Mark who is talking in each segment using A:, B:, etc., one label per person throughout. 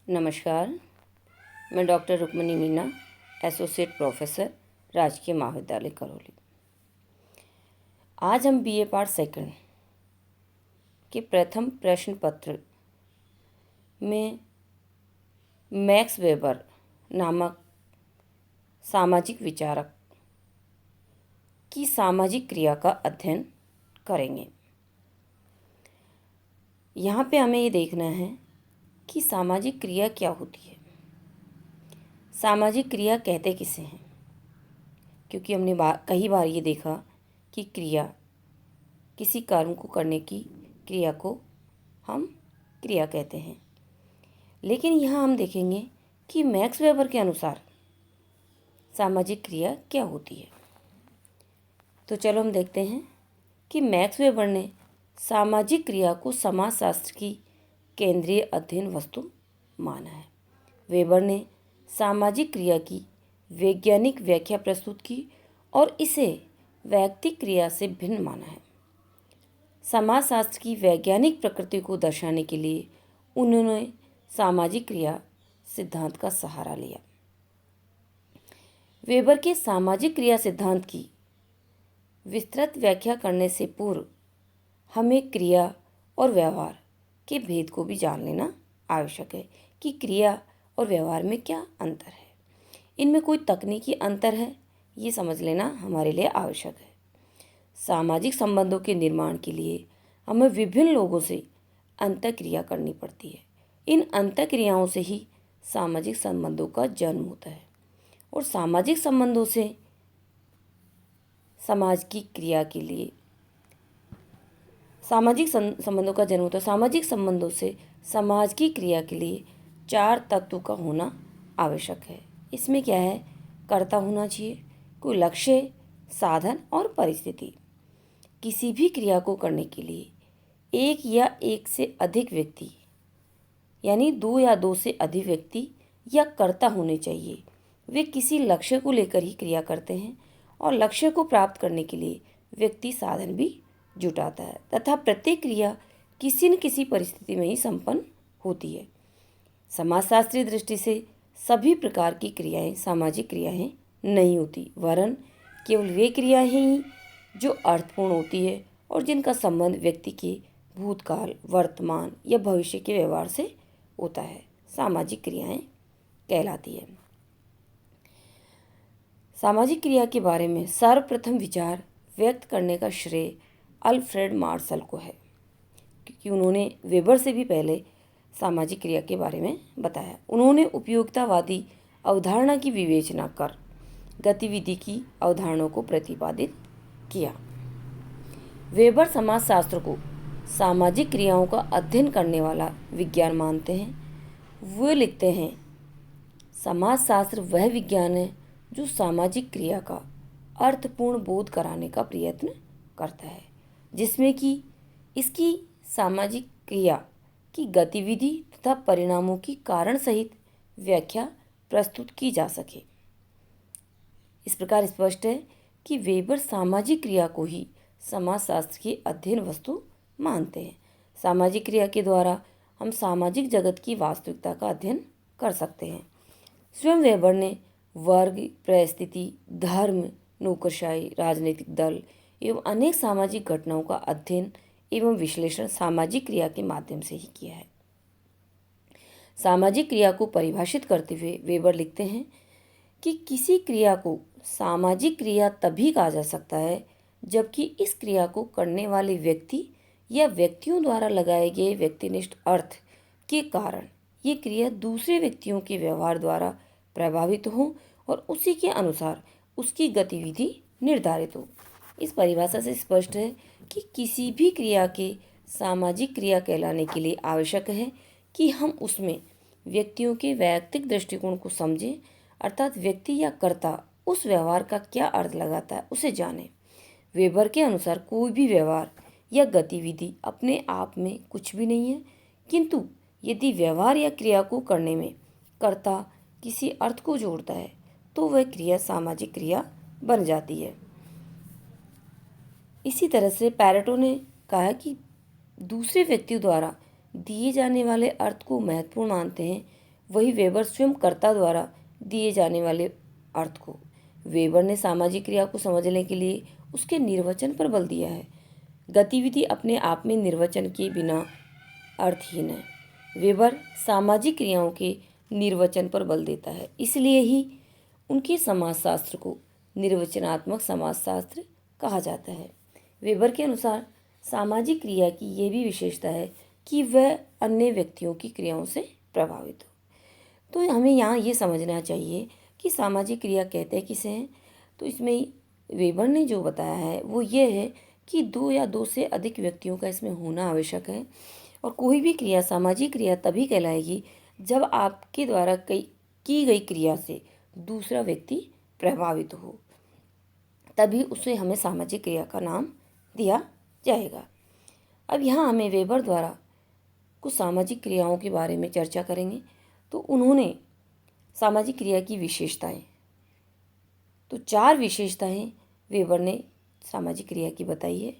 A: नमस्कार। मैं doctor Rukmini Meena, associate professor, राजकीय महाविद्यालय करौली। आज हम बीए पार्ट सेकंड के प्रथम प्रश्न पत्र में मैक्स वेबर नामक सामाजिक विचारक की सामाजिक क्रिया का अध्ययन करेंगे। यहाँ पे हमें ये देखना है कि सामाजिक क्रिया क्या होती है। सामाजिक क्रिया कहते किसे हैं, क्योंकि हमने कई बार ये देखा कि क्रिया, किसी कार्य को करने की क्रिया को हम क्रिया कहते हैं। लेकिन यहाँ हम देखेंगे कि मैक्स वेबर के अनुसार सामाजिक क्रिया क्या होती है। तो चलो हम देखते हैं कि मैक्स वेबर ने सामाजिक क्रिया को समाजशास्त्र की केंद्रीय अध्ययन वस्तु माना है। वेबर ने सामाजिक क्रिया की वैज्ञानिक व्याख्या प्रस्तुत की और इसे वैयक्तिक क्रिया से भिन्न माना है। समाजशास्त्र की वैज्ञानिक प्रकृति को दर्शाने के लिए उन्होंने सामाजिक क्रिया सिद्धांत का सहारा लिया। वेबर के सामाजिक क्रिया सिद्धांत की विस्तृत व्याख्या करने से पूर्व हमें क्रिया और व्यवहार के भेद को भी जान लेना आवश्यक है कि क्रिया और व्यवहार में क्या अंतर है, इनमें कोई तकनीकी अंतर है, ये समझ लेना हमारे लिए आवश्यक है। सामाजिक संबंधों के निर्माण के लिए हमें विभिन्न लोगों से अंतःक्रिया करनी पड़ती है। इन अंतःक्रियाओं से ही सामाजिक संबंधों का जन्म होता है और सामाजिक संबंधों से समाज की क्रिया के लिए सामाजिक संबंधों का जन्म होता है। सामाजिक संबंधों से समाज की क्रिया के लिए 4 तत्वों का होना आवश्यक है। इसमें क्या है? कर्ता होना चाहिए, कोई लक्ष्य, साधन और परिस्थिति। किसी भी क्रिया को करने के लिए एक या एक से अधिक व्यक्ति, यानी 2 या 2 से अधिक व्यक्ति या कर्ता होने चाहिए। वे किसी लक्ष्य को लेकर ही क्रिया करते हैं और लक्ष्य को प्राप्त करने के लिए व्यक्ति साधन भी जुटाता है तथा प्रत्येक क्रिया किसी न किसी परिस्थिति में ही संपन्न होती है। समाजशास्त्रीय दृष्टि से सभी प्रकार की क्रियाएं सामाजिक क्रियाएं नहीं होती, वरन केवल वे क्रियाएं ही जो अर्थपूर्ण होती है और जिनका संबंध व्यक्ति के भूतकाल, वर्तमान या भविष्य के व्यवहार से होता है, सामाजिक क्रियाएं कहलाती है। सामाजिक क्रिया के बारे में सर्वप्रथम विचार व्यक्त करने का श्रेय अल्फ्रेड मार्शल को है, क्योंकि उन्होंने वेबर से भी पहले सामाजिक क्रिया के बारे में बताया। उन्होंने उपयोगितावादी अवधारणा की विवेचना कर गतिविधि की अवधारणाओं को प्रतिपादित किया। वेबर समाजशास्त्र को सामाजिक क्रियाओं का अध्ययन करने वाला विज्ञान मानते हैं। वे लिखते हैं, समाजशास्त्र वह विज्ञान है जो सामाजिक क्रिया का अर्थपूर्ण बोध कराने का प्रयत्न करता है, जिसमें कि इसकी सामाजिक क्रिया की गतिविधि तथा परिणामों की कारण सहित व्याख्या प्रस्तुत की जा सके। इस प्रकार स्पष्ट है कि वेबर सामाजिक क्रिया को ही समाजशास्त्र की अध्ययन वस्तु मानते हैं। सामाजिक क्रिया के द्वारा हम सामाजिक जगत की वास्तविकता का अध्ययन कर सकते हैं। स्वयं वेबर ने वर्ग, परिस्थिति, धर्म, नौकरशाही, राजनीतिक दल एवं अनेक सामाजिक घटनाओं का अध्ययन एवं विश्लेषण सामाजिक क्रिया के माध्यम से ही किया है। सामाजिक क्रिया को परिभाषित करते हुए वेबर लिखते हैं कि किसी क्रिया को सामाजिक क्रिया तभी कहा जा सकता है जबकि इस क्रिया को करने वाले व्यक्ति या व्यक्तियों द्वारा लगाए गए व्यक्तिनिष्ठ अर्थ के कारण ये क्रिया दूसरे व्यक्तियों के व्यवहार द्वारा प्रभावित हो और उसी के अनुसार उसकी गतिविधि निर्धारित हो। इस परिभाषा से स्पष्ट है कि किसी भी क्रिया के सामाजिक क्रिया कहलाने के लिए आवश्यक है कि हम उसमें व्यक्तियों के वैयक्तिक दृष्टिकोण को समझें, अर्थात व्यक्ति या कर्ता उस व्यवहार का क्या अर्थ लगाता है उसे जानें। वेबर के अनुसार कोई भी व्यवहार या गतिविधि अपने आप में कुछ भी नहीं है, किंतु यदि व्यवहार या क्रिया को करने में कर्ता किसी अर्थ को जोड़ता है तो वह क्रिया सामाजिक क्रिया बन जाती है। इसी तरह से पैरेटो ने कहा कि दूसरे व्यक्तियों द्वारा दिए जाने वाले अर्थ को महत्वपूर्ण मानते हैं वही वेबर स्वयं कर्ता द्वारा दिए जाने वाले अर्थ को। वेबर ने सामाजिक क्रिया को समझने के लिए उसके निर्वचन पर बल दिया है। गतिविधि अपने आप में निर्वचन के बिना अर्थहीन है। वेबर सामाजिक क्रियाओं के निर्वचन पर बल देता है, इसलिए ही उनके समाजशास्त्र को निर्वचनात्मक समाजशास्त्र कहा जाता है। वेबर के अनुसार सामाजिक क्रिया की यह भी विशेषता है कि वह अन्य व्यक्तियों की क्रियाओं से प्रभावित हो। तो हमें यहाँ ये समझना चाहिए कि सामाजिक क्रिया कहते किसे हैं। तो इसमें वेबर ने जो बताया है वो ये है कि दो या दो से अधिक व्यक्तियों का इसमें होना आवश्यक है। और कोई भी क्रिया सामाजिक क्रिया तभी कहलाएगी जब आपके द्वारा की गई क्रिया से दूसरा व्यक्ति प्रभावित हो, तभी उसे हमें सामाजिक क्रिया का नाम दिया जाएगा। अब यहाँ हमें वेबर द्वारा कुछ सामाजिक क्रियाओं के बारे में चर्चा करेंगे। तो उन्होंने सामाजिक क्रिया की विशेषताएं, तो 4 विशेषताएं वेबर ने सामाजिक क्रिया की बताई है।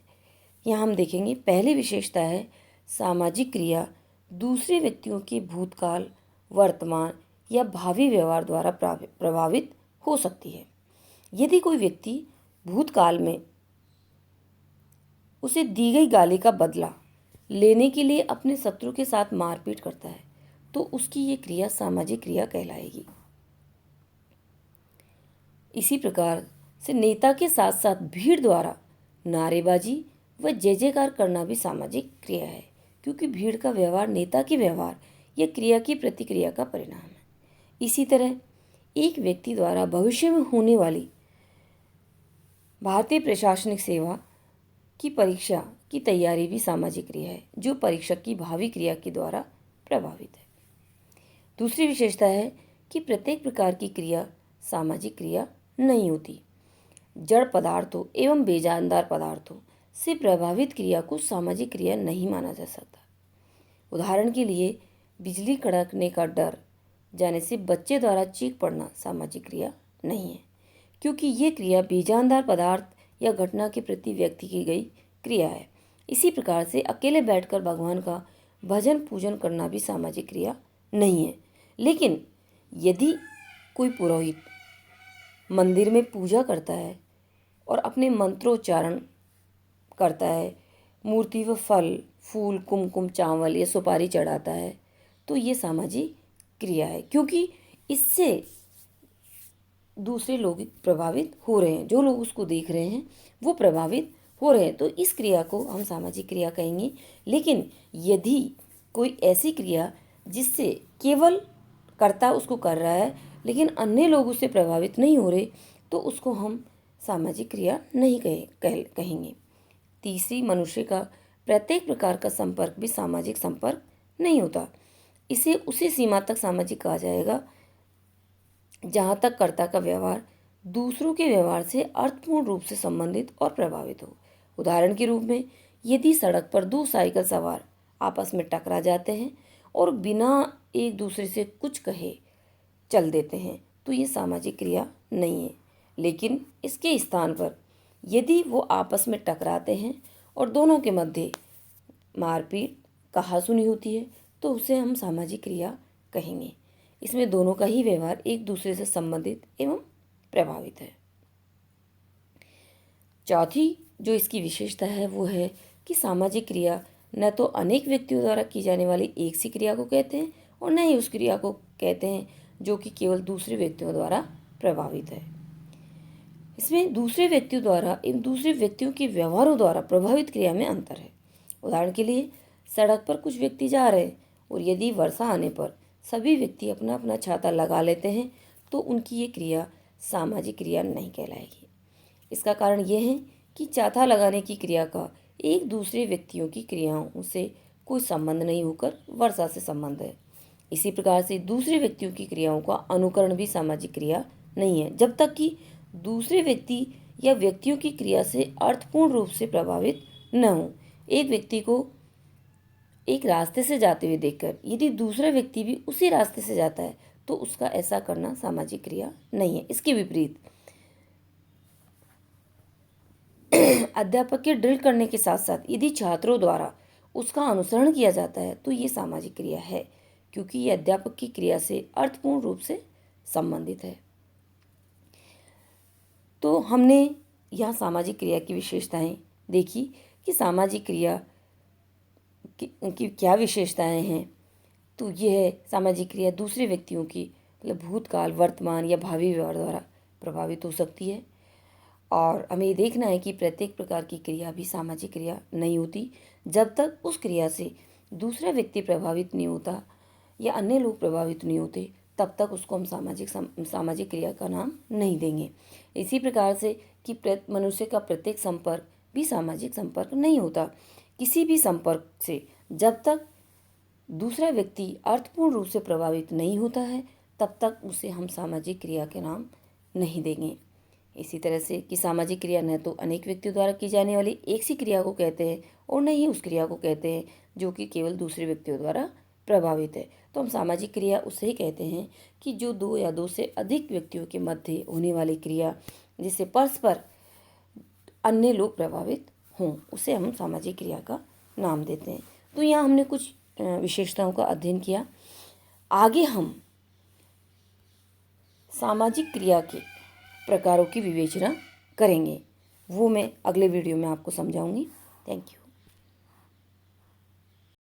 A: यहाँ हम देखेंगे पहली विशेषता है सामाजिक क्रिया दूसरे व्यक्तियों के भूतकाल, वर्तमान या भावी व्यवहार द्वारा प्रभावित हो सकती है। यदि कोई व्यक्ति भूतकाल में उसे दी गई गाली का बदला लेने के लिए अपने शत्रु के साथ मारपीट करता है, तो उसकी ये क्रिया सामाजिक क्रिया कहलाएगी। इसी प्रकार से नेता के साथ साथ भीड़ द्वारा नारेबाजी व जय जयकार करना भी सामाजिक क्रिया है, क्योंकि भीड़ का व्यवहार नेता के व्यवहार या क्रिया की प्रतिक्रिया का परिणाम है। इसी तरह एक व्यक्ति द्वारा भविष्य में होने वाली भारतीय प्रशासनिक सेवा की परीक्षा की तैयारी भी सामाजिक क्रिया है, जो परीक्षक की भावी क्रिया के द्वारा प्रभावित है। दूसरी विशेषता है कि प्रत्येक प्रकार की क्रिया सामाजिक क्रिया नहीं होती। जड़ पदार्थों एवं बेजानदार पदार्थों से प्रभावित क्रिया को सामाजिक क्रिया नहीं माना जा सकता। उदाहरण के लिए बिजली कड़कने का डर जाने से बच्चे द्वारा चीख पड़ना सामाजिक क्रिया नहीं है, क्योंकि ये क्रिया बेजानदार पदार्थ या घटना के प्रति व्यक्त की गई क्रिया है। इसी प्रकार से अकेले बैठकर भगवान का भजन पूजन करना भी सामाजिक क्रिया नहीं है। लेकिन यदि कोई पुरोहित मंदिर में पूजा करता है और अपने मंत्रोच्चारण करता है, मूर्ति व फल, फूल, कुमकुम, चावल या सुपारी चढ़ाता है, तो ये सामाजिक क्रिया है, क्योंकि इससे दूसरे लोग प्रभावित हो रहे हैं। जो लोग उसको देख रहे हैं वो प्रभावित हो रहे हैं, तो इस क्रिया को हम सामाजिक क्रिया कहेंगे। लेकिन यदि कोई ऐसी क्रिया जिससे केवल कर्ता उसको कर रहा है लेकिन अन्य लोग उससे प्रभावित नहीं हो रहे, तो उसको हम सामाजिक क्रिया नहीं कहेंगे। तीसरी, मनुष्य का प्रत्येक प्रकार का संपर्क भी सामाजिक संपर्क नहीं होता। इसे उसी सीमा तक सामाजिक कहा जाएगा जहाँ तक कर्ता का व्यवहार दूसरों के व्यवहार से अर्थपूर्ण रूप से संबंधित और प्रभावित हो। उदाहरण के रूप में यदि सड़क पर 2 साइकिल सवार आपस में टकरा जाते हैं और बिना एक दूसरे से कुछ कहे चल देते हैं, तो ये सामाजिक क्रिया नहीं है। लेकिन इसके स्थान पर यदि वो आपस में टकराते हैं और दोनों के मध्य मारपीट कहासुनी होती है, तो उसे हम सामाजिक क्रिया कहेंगे। इसमें दोनों का ही व्यवहार एक दूसरे से संबंधित एवं प्रभावित है। चौथी जो इसकी विशेषता है वो है कि सामाजिक क्रिया न तो अनेक व्यक्तियों द्वारा की जाने वाली एक सी क्रिया को कहते हैं और न ही उस क्रिया को कहते हैं जो कि केवल दूसरे व्यक्तियों द्वारा प्रभावित है। इसमें दूसरे व्यक्तियों द्वारा एवं दूसरे व्यक्तियों के व्यवहारों द्वारा प्रभावित क्रिया में अंतर है। उदाहरण के लिए सड़क पर कुछ व्यक्ति जा रहे हैं और यदि वर्षा आने पर सभी व्यक्ति अपना अपना छाता लगा लेते हैं, तो उनकी ये क्रिया सामाजिक क्रिया नहीं कहलाएगी। इसका कारण यह है कि छाता लगाने की क्रिया का एक दूसरे व्यक्तियों की क्रियाओं से कोई संबंध नहीं होकर वर्षा से संबंध है। इसी प्रकार से दूसरे व्यक्तियों की क्रियाओं का अनुकरण भी सामाजिक क्रिया नहीं है, जब तक कि दूसरे व्यक्ति या व्यक्तियों की क्रिया से अर्थपूर्ण रूप से प्रभावित न हो। एक व्यक्ति को एक रास्ते से जाते हुए देखकर यदि दूसरा व्यक्ति भी उसी रास्ते से जाता है, तो उसका ऐसा करना सामाजिक क्रिया नहीं है। इसके विपरीत अध्यापक के ड्रिल करने के साथ साथ यदि छात्रों द्वारा उसका अनुसरण किया जाता है, तो ये सामाजिक क्रिया है, क्योंकि यह अध्यापक की क्रिया से अर्थपूर्ण रूप से संबंधित है। तो हमने यहाँ सामाजिक क्रिया की विशेषताएं देखी कि सामाजिक क्रिया की क्या विशेषताएं हैं। तो यह सामाजिक क्रिया दूसरे व्यक्तियों की मतलब भूतकाल, वर्तमान या भावी व्यवहार द्वारा प्रभावित हो सकती है। और हमें ये देखना है कि प्रत्येक प्रकार की क्रिया भी सामाजिक क्रिया नहीं होती जब तक उस क्रिया से दूसरा व्यक्ति प्रभावित नहीं होता या अन्य लोग प्रभावित नहीं होते, तब तक उसको हम सामाजिक क्रिया का नाम नहीं देंगे। इसी प्रकार से कि मनुष्य का प्रत्येक संपर्क भी सामाजिक संपर्क नहीं होता। किसी भी संपर्क से जब तक दूसरा व्यक्ति अर्थपूर्ण रूप से प्रभावित नहीं होता है, तब तक उसे हम सामाजिक क्रिया के नाम नहीं देंगे। इसी तरह से कि सामाजिक क्रिया न तो अनेक व्यक्तियों द्वारा की जाने वाली एक सी क्रिया को कहते हैं और न ही उस क्रिया को कहते हैं जो कि केवल दूसरे व्यक्तियों द्वारा प्रभावित है। तो हम सामाजिक क्रिया उसे ही कहते हैं कि जो दो या दो से अधिक व्यक्तियों के मध्य होने वाली क्रिया जिससे परस्पर अन्य लोग प्रभावित हों, उसे हम सामाजिक क्रिया का नाम देते हैं। तो यहाँ हमने कुछ विशेषताओं का अध्ययन किया। आगे हम सामाजिक क्रिया के प्रकारों की विवेचना करेंगे, वो मैं अगले वीडियो में आपको समझाऊंगी। Thank you.